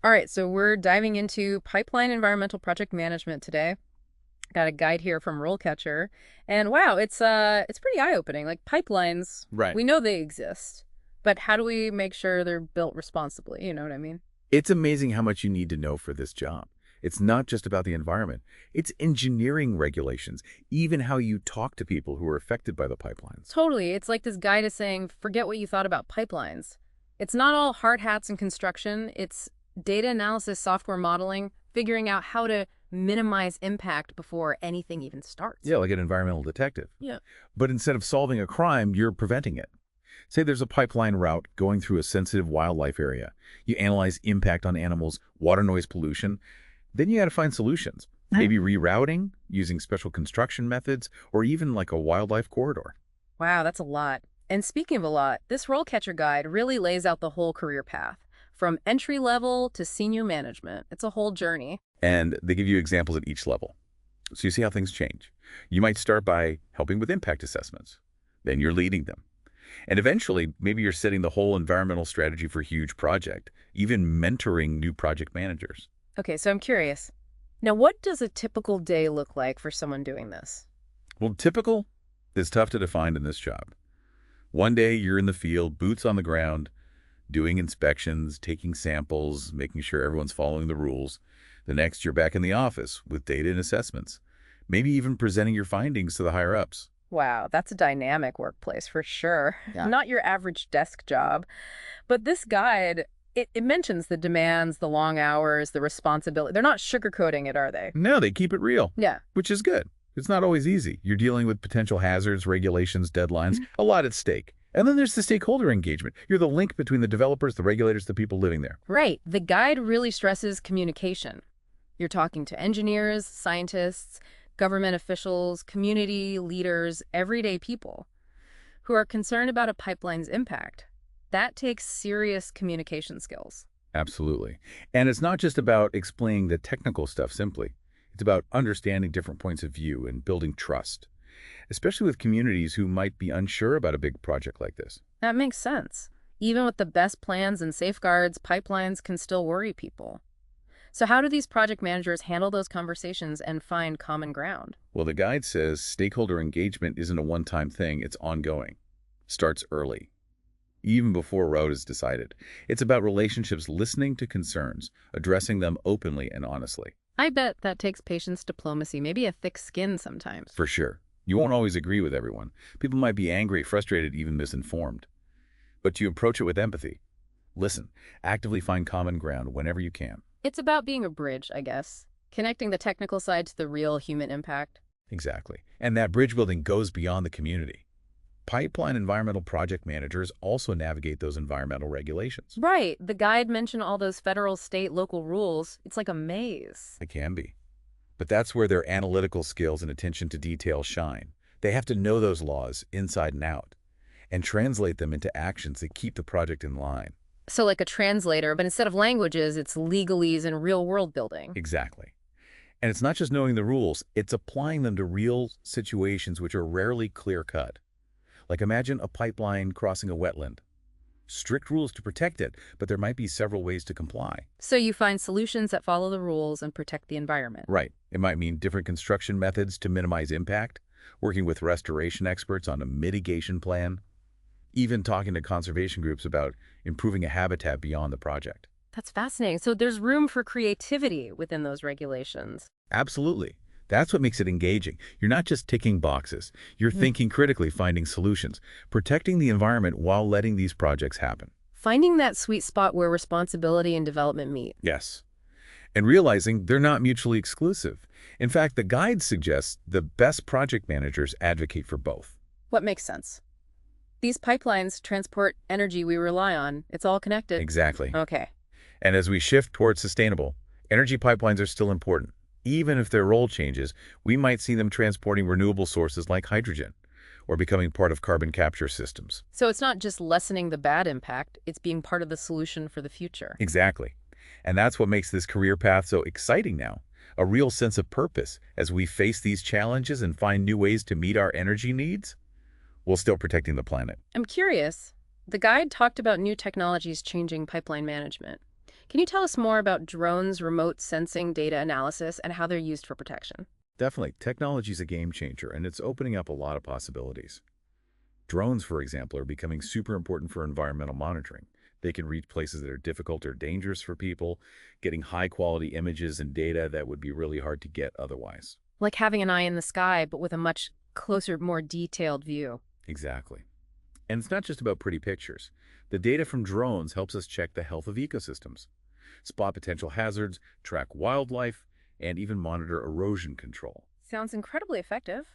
All right, so we're diving into pipeline environmental project management today. Got a guide here from RoleCatcher, and wow, it's pretty eye-opening. Like pipelines, Right. we know they exist, but how do we make sure they're built responsibly? You know what I mean? It's amazing how much you need to know for this job. It's not just about the environment. It's engineering regulations, even how you talk to people who are affected by the pipelines. Totally. It's like this guide is saying, forget what you thought about pipelines. It's not all hard hats and construction. It's data analysis, software modeling, figuring out how to minimize impact before anything even starts. Yeah, like an environmental detective. Yeah. But instead of solving a crime, you're preventing it. Say there's a pipeline route going through a sensitive wildlife area. You analyze impact on animals, water noise pollution. Then you got to find solutions. Maybe rerouting, using special construction methods, or even like a wildlife corridor. Wow, that's a lot. And speaking of a lot, this role catcher guide really lays out the whole career path, from entry level to senior management. It's a whole journey. And they give you examples at each level. So you see how things change. You might start by helping with impact assessments. Then you're leading them. And eventually, maybe you're setting the whole environmental strategy for a huge project, even mentoring new project managers. Okay, so I'm curious. Now, what does a typical day look like for someone doing this? Well, typical is tough to define in this job. One day you're in the field, boots on the ground, doing inspections, taking samples, making sure everyone's following the rules. The next, you're back in the office with data and assessments, maybe even presenting your findings to the higher-ups. Wow, that's a dynamic workplace for sure. Yeah. Not your average desk job. But this guide, it mentions the demands, the long hours, the responsibility. They're not sugarcoating it, are they? No, they keep it real, Yeah. which is good. It's not always easy. You're dealing with potential hazards, regulations, deadlines, a lot at stake. And then there's the stakeholder engagement. You're the link between the developers, the regulators, the people living there. Right. The guide really stresses communication. You're talking to engineers, scientists, government officials, community leaders, everyday people who are concerned about a pipeline's impact. That takes serious communication skills. Absolutely. And it's not just about explaining the technical stuff simply. It's about understanding different points of view and building trust, especially with communities who might be unsure about a big project like this. That makes sense. Even with the best plans and safeguards, pipelines can still worry people. So how do these project managers handle those conversations and find common ground? Well, the guide says stakeholder engagement isn't a one-time thing, it's ongoing. Starts early, even before a road is decided. It's about relationships listening to concerns, addressing them openly and honestly. I bet that takes patience, diplomacy, maybe a thick skin sometimes. For sure. You won't always agree with everyone. People might be angry, frustrated, even misinformed. But you approach it with empathy. Listen, actively find common ground whenever you can. It's about being a bridge, I guess, connecting the technical side to the real human impact. Exactly. And that bridge building goes beyond the community. Pipeline environmental project managers also navigate those environmental regulations. Right. The guide mentioned all those federal, state, local rules. It's like a maze. It can be. But that's where their analytical skills and attention to detail shine. They have to know those laws inside and out and translate them into actions that keep the project in line. So like a translator, but instead of languages, it's legalese and real world building. Exactly. And it's not just knowing the rules, it's applying them to real situations which are rarely clear-cut. Like imagine a pipeline crossing a wetland. Strict rules to protect it, but there might be several ways to comply. So you find solutions that follow the rules and protect the environment. Right. It might mean different construction methods to minimize impact, working with restoration experts on a mitigation plan, even talking to conservation groups about improving a habitat beyond the project. That's fascinating. So there's room for creativity within those regulations. Absolutely. That's what makes it engaging. You're not just ticking boxes. You're thinking critically, finding solutions, protecting the environment while letting these projects happen. Finding that sweet spot where responsibility and development meet. Yes. And realizing they're not mutually exclusive. In fact, the guide suggests the best project managers advocate for both. What makes sense? These pipelines transport energy we rely on. It's all connected. Exactly. Okay. And as we shift towards sustainable, energy pipelines are still important. Even if their role changes, we might see them transporting renewable sources like hydrogen or becoming part of carbon capture systems. So it's not just lessening the bad impact, it's being part of the solution for the future. Exactly. And that's what makes this career path so exciting now. A real sense of purpose as we face these challenges and find new ways to meet our energy needs while still protecting the planet. I'm curious. The guide talked about new technologies changing pipeline management. Can you tell us more about drones, remote sensing, data analysis, and how they're used for protection? Definitely, technology is a game changer, and it's opening up a lot of possibilities. Drones, for example, are becoming super important for environmental monitoring. They can reach places that are difficult or dangerous for people, getting high-quality images and data that would be really hard to get otherwise. Like having an eye in the sky, but with a much closer, more detailed view. Exactly. And it's not just about pretty pictures. The data from drones helps us check the health of ecosystems, spot potential hazards, track wildlife, and even monitor erosion control. Sounds incredibly effective.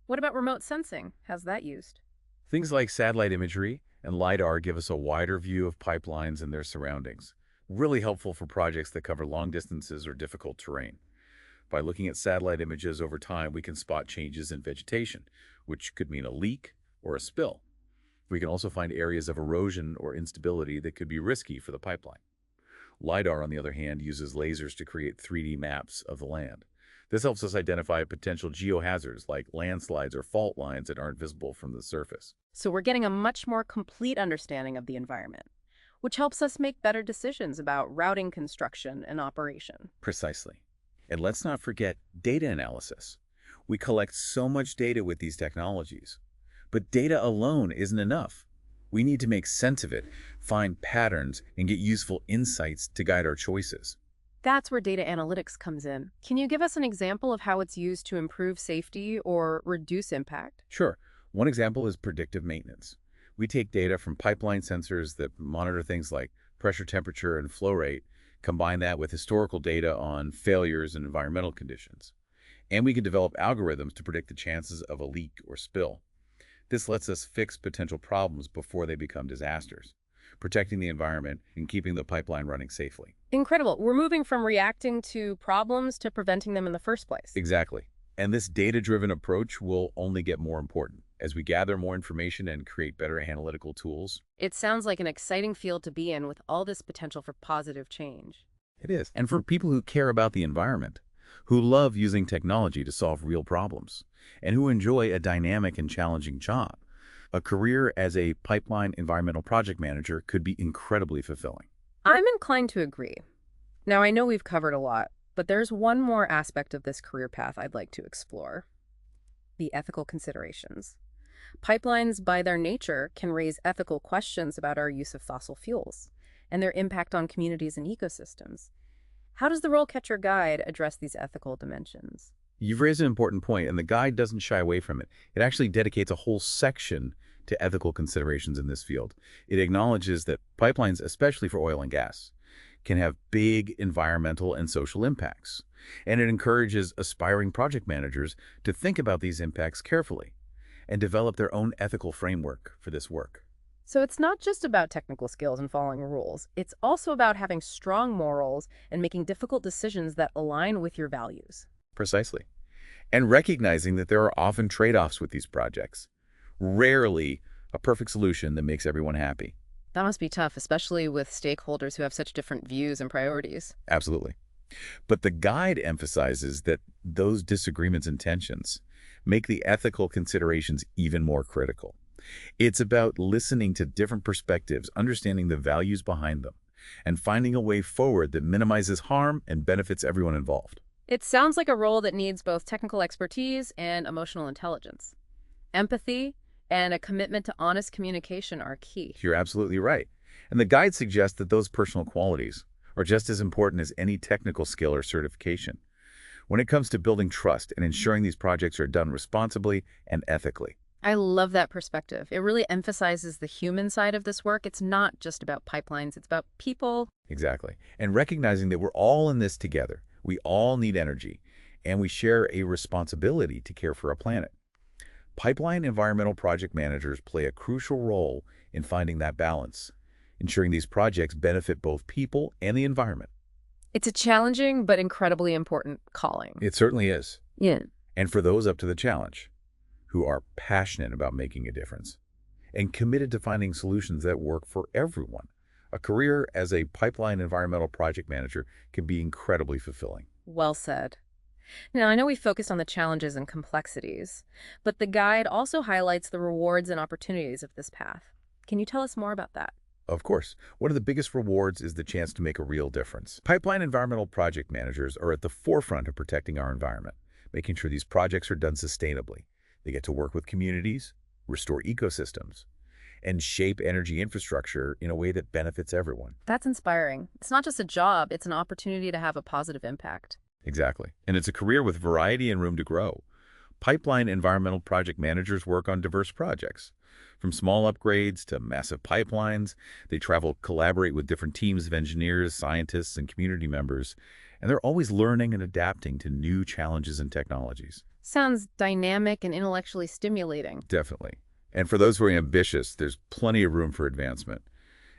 What about remote sensing? How's that used? Things like satellite imagery and LiDAR give us a wider view of pipelines and their surroundings. Really helpful for projects that cover long distances or difficult terrain. By looking at satellite images over time, we can spot changes in vegetation, which could mean a leak or a spill. We can also find areas of erosion or instability that could be risky for the pipeline. LiDAR, on the other hand, uses lasers to create 3D maps of the land. This helps us identify potential geohazards like landslides or fault lines that aren't visible from the surface. So we're getting a much more complete understanding of the environment, which helps us make better decisions about routing construction and operation. Precisely. And let's not forget data analysis. We collect so much data with these technologies. But data alone isn't enough. We need to make sense of it, find patterns, and get useful insights to guide our choices. That's where data analytics comes in. Can you give us an example of how it's used to improve safety or reduce impact? Sure. One example is predictive maintenance. We take data from pipeline sensors that monitor things like pressure, temperature, and flow rate, combine that with historical data on failures and environmental conditions. And we can develop algorithms to predict the chances of a leak or spill. This lets us fix potential problems before they become disasters, protecting the environment and keeping the pipeline running safely. Incredible. We're moving from reacting to problems to preventing them in the first place. Exactly. And this data-driven approach will only get more important as we gather more information and create better analytical tools. It sounds like an exciting field to be in with all this potential for positive change. It is. And for people who care about the environment, who love using technology to solve real problems, and who enjoy a dynamic and challenging job, a career as a pipeline environmental project manager could be incredibly fulfilling. I'm inclined to agree. Now, I know we've covered a lot, but there's one more aspect of this career path I'd like to explore: the ethical considerations. Pipelines, by their nature, can raise ethical questions about our use of fossil fuels and their impact on communities and ecosystems. How does the RoleCatcher Guide address these ethical dimensions? You've raised an important point, and the guide doesn't shy away from it. It actually dedicates a whole section to ethical considerations in this field. It acknowledges that pipelines, especially for oil and gas, can have big environmental and social impacts. And it encourages aspiring project managers to think about these impacts carefully and develop their own ethical framework for this work. So it's not just about technical skills and following rules. It's also about having strong morals and making difficult decisions that align with your values. Precisely. And recognizing that there are often trade-offs with these projects. Rarely a perfect solution that makes everyone happy. That must be tough, especially with stakeholders who have such different views and priorities. Absolutely. But the guide emphasizes that those disagreements and tensions make the ethical considerations even more critical. It's about listening to different perspectives, understanding the values behind them, and finding a way forward that minimizes harm and benefits everyone involved. It sounds like a role that needs both technical expertise and emotional intelligence. Empathy and a commitment to honest communication are key. You're absolutely right. And the guide suggests that those personal qualities are just as important as any technical skill or certification when it comes to building trust and ensuring these projects are done responsibly and ethically. I love that perspective. It really emphasizes the human side of this work. It's not just about pipelines, it's about people. Exactly. And recognizing that we're all in this together. We all need energy, and we share a responsibility to care for our planet. Pipeline environmental project managers play a crucial role in finding that balance, ensuring these projects benefit both people and the environment. It's a challenging but incredibly important calling. It certainly is. Yeah. And for those up to the challenge, who are passionate about making a difference and committed to finding solutions that work for everyone, a career as a pipeline environmental project manager can be incredibly fulfilling. Well said. Now, I know we focused on the challenges and complexities, but the guide also highlights the rewards and opportunities of this path. Can you tell us more about that? Of course, one of the biggest rewards is the chance to make a real difference. Pipeline environmental project managers are at the forefront of protecting our environment, making sure these projects are done sustainably. They get to work with communities, restore ecosystems, and shape energy infrastructure in a way that benefits everyone. That's inspiring. It's not just a job, it's an opportunity to have a positive impact. Exactly. And it's a career with variety and room to grow. Pipeline environmental project managers work on diverse projects. From small upgrades to massive pipelines, they travel, collaborate with different teams of engineers, scientists, and community members, and they're always learning and adapting to new challenges and technologies. Sounds dynamic and intellectually stimulating. Definitely. And for those who are ambitious, there's plenty of room for advancement.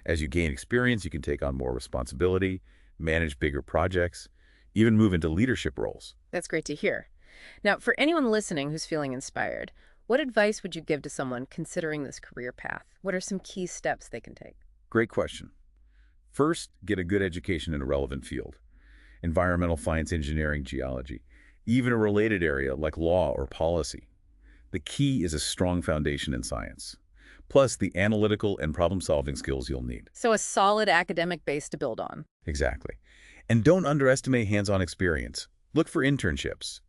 As you gain experience, you can take on more responsibility, manage bigger projects, even move into leadership roles. That's great to hear. Now, for anyone listening who's feeling inspired, what advice would you give to someone considering this career path? What are some key steps they can take? Great question. First, get a good education in a relevant field. Environmental science, engineering, geology, even a related area like law or policy. The key is a strong foundation in science, plus the analytical and problem-solving skills you'll need. So a solid academic base to build on. Exactly. And don't underestimate hands-on experience. Look for internships,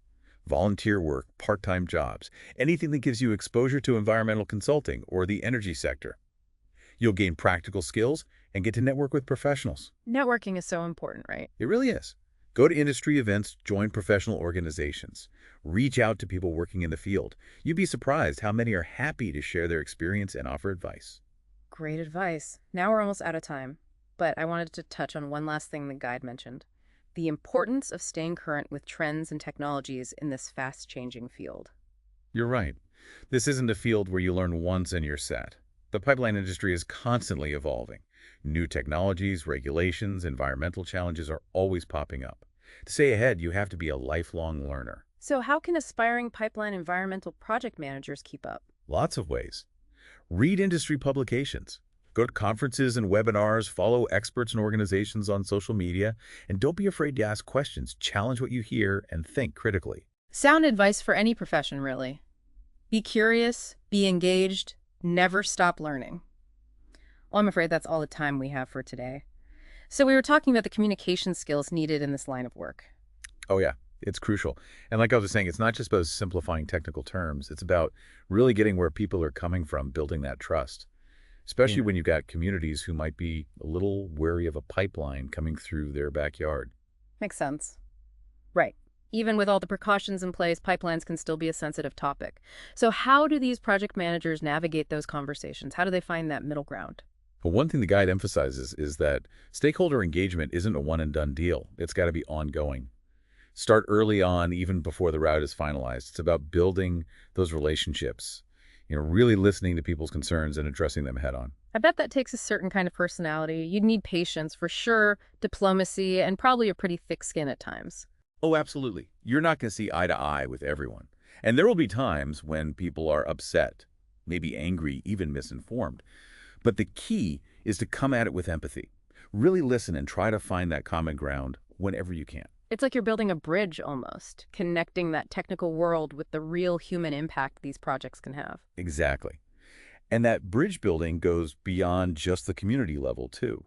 volunteer work, part-time jobs, anything that gives you exposure to environmental consulting or the energy sector. You'll gain practical skills and get to network with professionals. Networking is so important, right? It really is. Go to industry events, join professional organizations, reach out to people working in the field. You'd be surprised how many are happy to share their experience and offer advice. Great advice. Now we're almost out of time, but I wanted to touch on one last thing the guide mentioned: the importance of staying current with trends and technologies in this fast-changing field. You're right. This isn't a field where you learn once and you're set. The pipeline industry is constantly evolving. New technologies, regulations, environmental challenges are always popping up. To stay ahead, you have to be a lifelong learner. So how can aspiring pipeline environmental project managers keep up? Lots of ways. Read industry publications. Go to conferences and webinars, follow experts and organizations on social media, and don't be afraid to ask questions. Challenge what you hear and think critically. Sound advice for any profession, really. Be curious, be engaged, never stop learning. Well, I'm afraid that's all the time we have for today. So we were talking about the communication skills needed in this line of work. Oh yeah, it's crucial. And like I was saying, it's not just about simplifying technical terms. It's about really getting where people are coming from, building that trust. Especially when you've got communities who might be a little wary of a pipeline coming through their backyard. Makes sense. Right. Even with all the precautions in place, pipelines can still be a sensitive topic. So how do these project managers navigate those conversations? How do they find that middle ground? But one thing the guide emphasizes is that stakeholder engagement isn't a one-and-done deal. It's got to be ongoing. Start early on, even before the route is finalized. It's about building those relationships, really listening to people's concerns and addressing them head on. I bet that takes a certain kind of personality. You'd need patience for sure, diplomacy, and probably a pretty thick skin at times. Oh, absolutely. You're not going to see eye to eye with everyone. And there will be times when people are upset, maybe angry, even misinformed. But the key is to come at it with empathy. Really listen and try to find that common ground whenever you can. It's like you're building a bridge almost, connecting that technical world with the real human impact these projects can have. Exactly. And that bridge building goes beyond just the community level, too.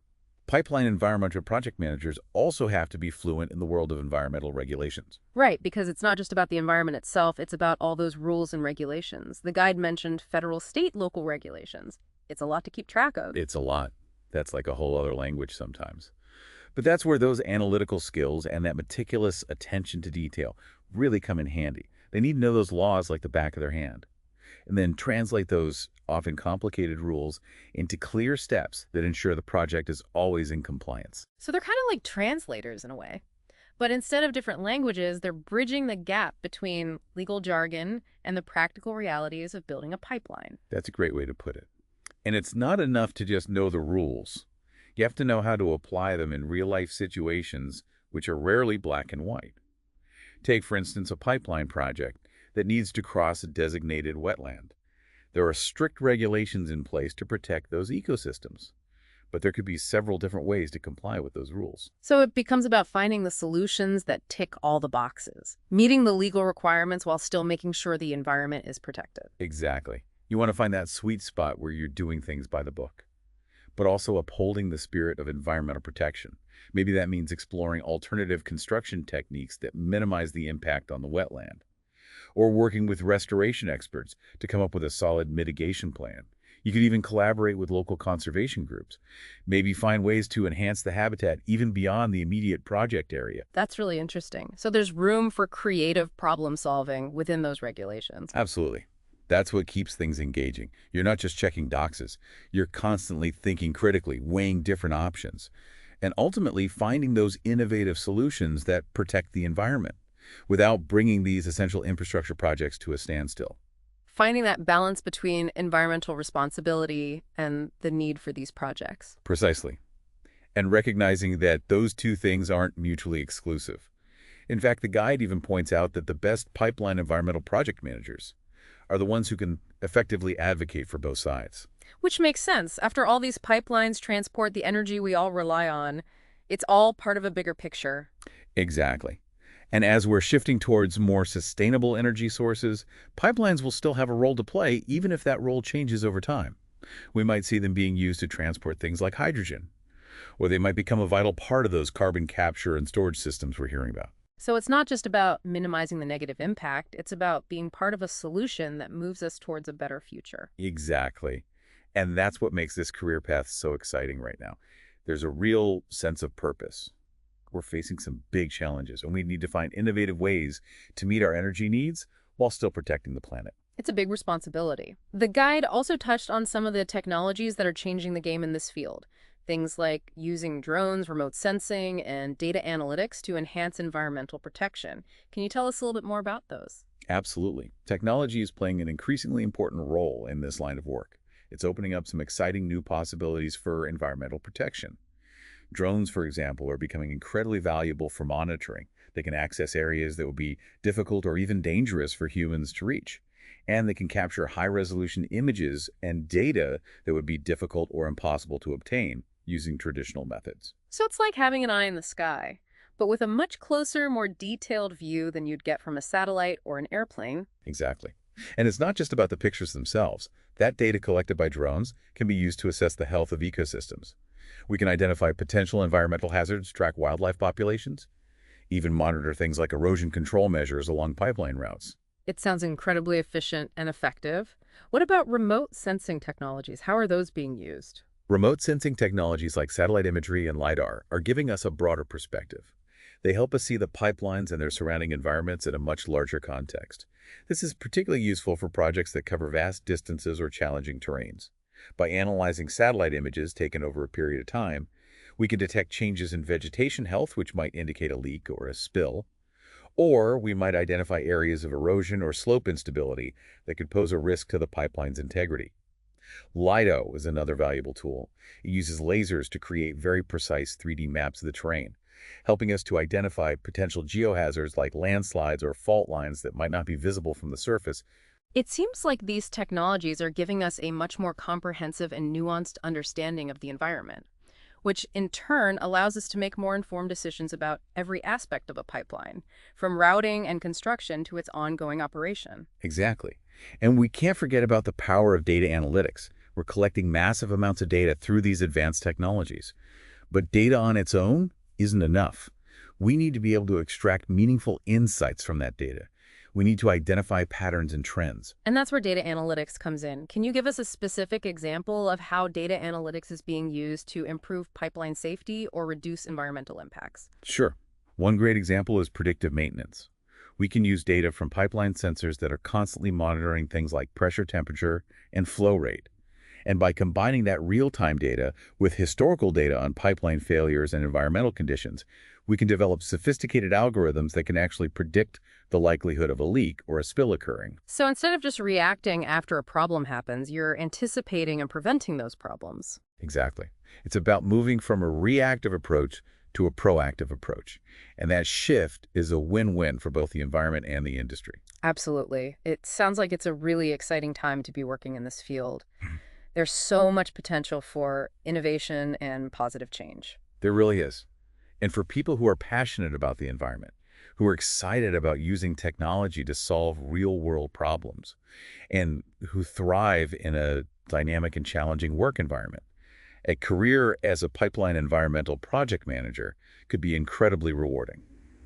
Pipeline environmental project managers also have to be fluent in the world of environmental regulations. Right, because it's not just about the environment itself, it's about all those rules and regulations. The guide mentioned federal, state, local regulations. It's a lot to keep track of. It's a lot. That's like a whole other language sometimes. But that's where those analytical skills and that meticulous attention to detail really come in handy. They need to know those laws like the back of their hand, and then translate those often complicated rules into clear steps that ensure the project is always in compliance. So they're kind of like translators in a way. But instead of different languages, they're bridging the gap between legal jargon and the practical realities of building a pipeline. That's a great way to put it. And it's not enough to just know the rules. You have to know how to apply them in real-life situations, which are rarely black and white. Take, for instance, a pipeline project that needs to cross a designated wetland. There are strict regulations in place to protect those ecosystems, but there could be several different ways to comply with those rules. So it becomes about finding the solutions that tick all the boxes, meeting the legal requirements while still making sure the environment is protected. Exactly. You want to find that sweet spot where you're doing things by the book. but also upholding the spirit of environmental protection. Maybe that means exploring alternative construction techniques that minimize the impact on the wetland, or working with restoration experts to come up with a solid mitigation plan. You could even collaborate with local conservation groups, maybe find ways to enhance the habitat even beyond the immediate project area. That's really interesting. So there's room for creative problem solving within those regulations. Absolutely. That's what keeps things engaging. You're not just checking boxes. You're constantly thinking critically, weighing different options, and ultimately finding those innovative solutions that protect the environment without bringing these essential infrastructure projects to a standstill. Finding that balance between environmental responsibility and the need for these projects. Precisely. And recognizing that those two things aren't mutually exclusive. In fact, the guide even points out that the best pipeline environmental project managers are the ones who can effectively advocate for both sides. Which makes sense. After all these pipelines transport the energy we all rely on, it's all part of a bigger picture. Exactly. And as we're shifting towards more sustainable energy sources, pipelines will still have a role to play, even if that role changes over time. We might see them being used to transport things like hydrogen, or they might become a vital part of those carbon capture and storage systems we're hearing about. So it's not just about minimizing the negative impact, it's about being part of a solution that moves us towards a better future. Exactly. And that's what makes this career path so exciting right now. There's a real sense of purpose. We're facing some big challenges, and we need to find innovative ways to meet our energy needs while still protecting the planet. It's a big responsibility. The guide also touched on some of the technologies that are changing the game in this field. Things like using drones, remote sensing, and data analytics to enhance environmental protection. Can you tell us a little bit more about those? Absolutely. Technology is playing an increasingly important role in this line of work. It's opening up some exciting new possibilities for environmental protection. Drones, for example, are becoming incredibly valuable for monitoring. They can access areas that would be difficult or even dangerous for humans to reach. And they can capture high-resolution images and data that would be difficult or impossible to obtain using traditional methods. So it's like having an eye in the sky, but with a much closer, more detailed view than you'd get from a satellite or an airplane. Exactly. And it's not just about the pictures themselves. That data collected by drones can be used to assess the health of ecosystems. We can identify potential environmental hazards, track wildlife populations, even monitor things like erosion control measures along pipeline routes. It sounds incredibly efficient and effective. What about remote sensing technologies? How are those being used? Remote sensing technologies like satellite imagery and LiDAR are giving us a broader perspective. They help us see the pipelines and their surrounding environments in a much larger context. This is particularly useful for projects that cover vast distances or challenging terrains. By analyzing satellite images taken over a period of time, we can detect changes in vegetation health, which might indicate a leak or a spill, or we might identify areas of erosion or slope instability that could pose a risk to the pipeline's integrity. LiDAR is another valuable tool. It uses lasers to create very precise 3D maps of the terrain, helping us to identify potential geohazards like landslides or fault lines that might not be visible from the surface. It seems like these technologies are giving us a much more comprehensive and nuanced understanding of the environment, which in turn allows us to make more informed decisions about every aspect of a pipeline, from routing and construction to its ongoing operation. Exactly. And we can't forget about the power of data analytics. We're collecting massive amounts of data through these advanced technologies. But data on its own isn't enough. We need to be able to extract meaningful insights from that data. We need to identify patterns and trends. And that's where data analytics comes in. Can you give us a specific example of how data analytics is being used to improve pipeline safety or reduce environmental impacts? Sure. One great example is predictive maintenance. We can use data from pipeline sensors that are constantly monitoring things like pressure, temperature, and flow rate. And by combining that real-time data with historical data on pipeline failures and environmental conditions, we can develop sophisticated algorithms that can actually predict the likelihood of a leak or a spill occurring. So instead of just reacting after a problem happens, you're anticipating and preventing those problems. Exactly. It's about moving from a reactive approach to a proactive approach. And that shift is a win-win for both the environment and the industry. Absolutely. It sounds like it's a really exciting time to be working in this field. There's so much potential for innovation and positive change. There really is. And for people who are passionate about the environment, who are excited about using technology to solve real-world problems, and who thrive in a dynamic and challenging work environment, A career as a pipeline environmental project manager could be incredibly rewarding.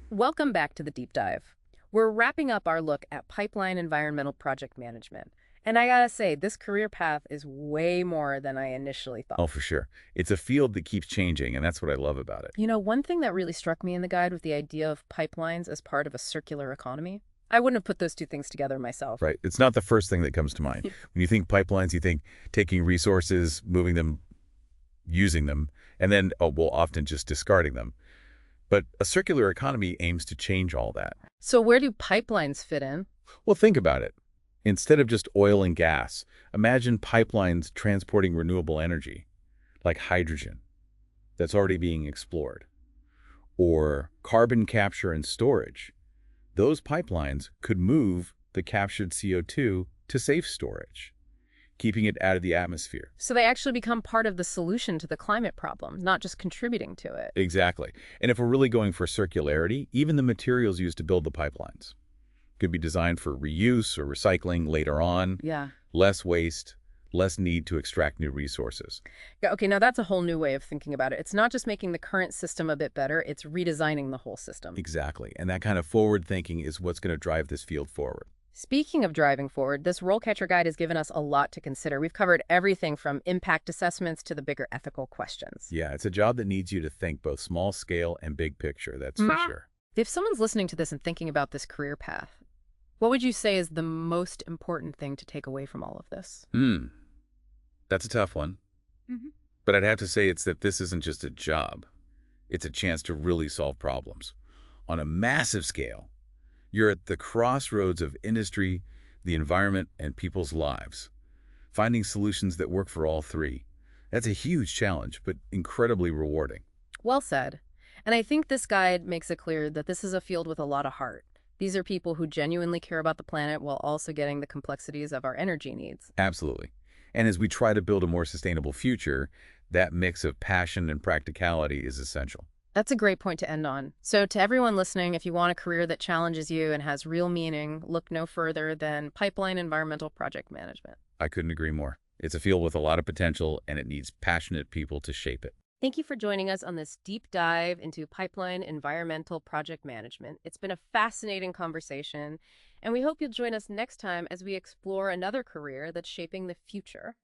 Welcome back to the deep dive. We're wrapping up our look at pipeline environmental project management. And I gotta say, this career path is way more than I initially thought. Oh, for sure. It's a field that keeps changing, and that's what I love about it. You know, one thing that really struck me in the guide was the idea of pipelines as part of a circular economy. I wouldn't have put those two things together myself. Right. It's not the first thing that comes to mind. When you think pipelines, you think taking resources, moving them, using them, and then, oh, well, often just discarding them. But a circular economy aims to change all that. So where do pipelines fit in? Well, think about it. Instead of just oil and gas, imagine pipelines transporting renewable energy, like hydrogen, that's already being explored, or carbon capture and storage. Those pipelines could move the captured CO2 to safe storage, keeping it out of the atmosphere. So they actually become part of the solution to the climate problem, not just contributing to it. Exactly. And if we're really going for circularity, even the materials used to build the pipelines could be designed for reuse or recycling later on. Yeah. Less waste, less need to extract new resources. Yeah, okay, now that's a whole new way of thinking about it. It's not just making the current system a bit better, it's redesigning the whole system. Exactly. And that kind of forward thinking is what's going to drive this field forward. Speaking of driving forward, this RoleCatcher guide has given us a lot to consider. We've covered everything from impact assessments to the bigger ethical questions. Yeah, it's a job that needs you to think both small scale and big picture, that's for sure. If someone's listening to this and thinking about this career path, what would you say is the most important thing to take away from all of this? That's a tough one. But I'd have to say it's that this isn't just a job. It's a chance to really solve problems on a massive scale. You're at the crossroads of industry, the environment, and people's lives. Finding solutions that work for all three. That's a huge challenge, but incredibly rewarding. Well said. And I think this guide makes it clear that this is a field with a lot of heart. These are people who genuinely care about the planet while also getting the complexities of our energy needs. Absolutely. And as we try to build a more sustainable future, that mix of passion and practicality is essential. That's a great point to end on. So to everyone listening, if you want a career that challenges you and has real meaning, look no further than pipeline environmental project management. I couldn't agree more. It's a field with a lot of potential, and it needs passionate people to shape it. Thank you for joining us on this deep dive into pipeline environmental project management. It's been a fascinating conversation, and we hope you'll join us next time as we explore another career that's shaping the future.